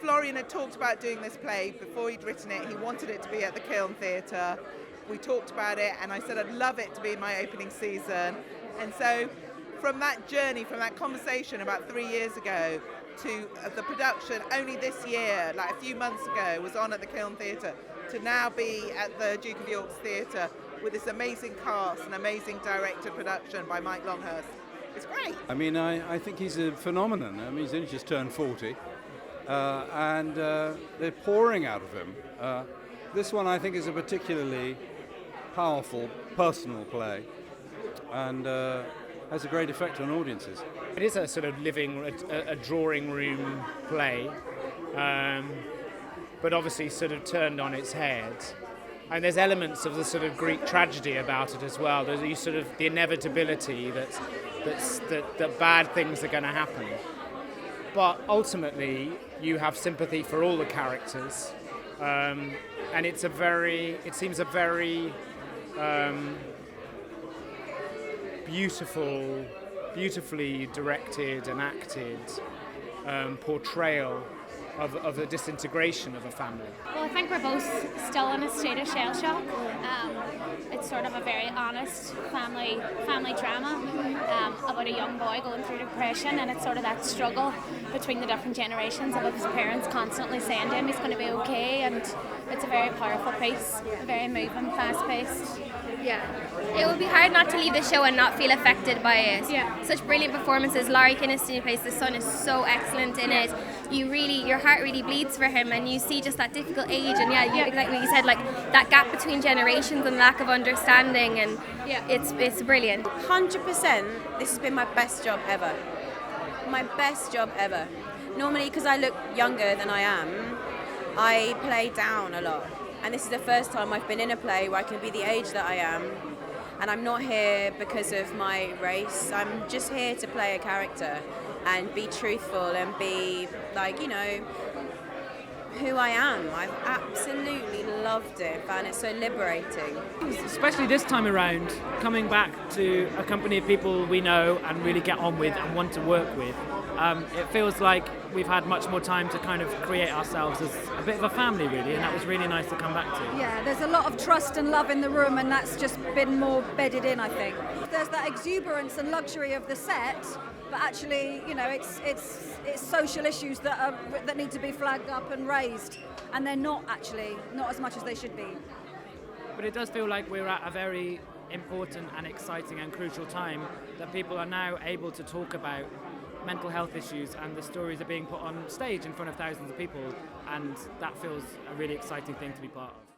Florian had talked about doing this play before he'd written it. He wanted it to be at the Kiln Theatre. We talked about it, and I said I'd love it to be my opening season. And so from that journey, from that conversation about 3 years ago to the production only this year, like a few months ago, was on at the Kiln Theatre, to now be at the Duke of York's Theatre with this amazing cast and amazing director production by Mike Longhurst. It's great. I mean, I think he's a phenomenon. I mean, he's only just turned 40, and they're pouring out of him. This one, I think, is a particularly powerful, personal play, and has a great effect on audiences. It is a sort of a drawing room play, but obviously sort of turned on its head. And there's elements of the sort of Greek tragedy about it as well. There's sort of the inevitability that bad things are going to happen. But ultimately, you have sympathy for all the characters, and it seems a very beautifully directed and acted portrayal of the disintegration of a family. Well, I think we're both still in a state of shell shock. It's sort of a very honest family drama about a young boy going through depression, and it's sort of that struggle between the different generations of his parents constantly saying to him he's going to be okay, and it's a very powerful piece, very moving, fast-paced. Yeah, it would be hard not to leave the show and not feel affected by it. Yeah. Such brilliant performances. Laurie Kinnison, who plays the son, is so excellent in it. Your heart really bleeds for him, and you see just that difficult age, and like what you said, like that gap between generations and lack of understanding, and it's brilliant. 100%. This has been my best job ever. My best job ever. Normally, because I look younger than I am, I play down a lot. And this is the first time I've been in a play where I can be the age that I am. And I'm not here because of my race. I'm just here to play a character and be truthful and be, like, you know, who I am. I've absolutely loved it, and it's so liberating. Especially this time around, coming back to a company of people we know and really get on with and want to work with. It feels like we've had much more time to kind of create ourselves as a bit of a family, really, and that was really nice to come back to. Yeah, there's a lot of trust and love in the room, and that's just been more bedded in, I think. There's that exuberance and luxury of the set, but actually, you know, it's social issues that need to be flagged up and raised, and they're not as much as they should be. But it does feel like we're at a very important and exciting and crucial time that people are now able to talk about mental health issues, and the stories are being put on stage in front of thousands of people, and that feels a really exciting thing to be part of.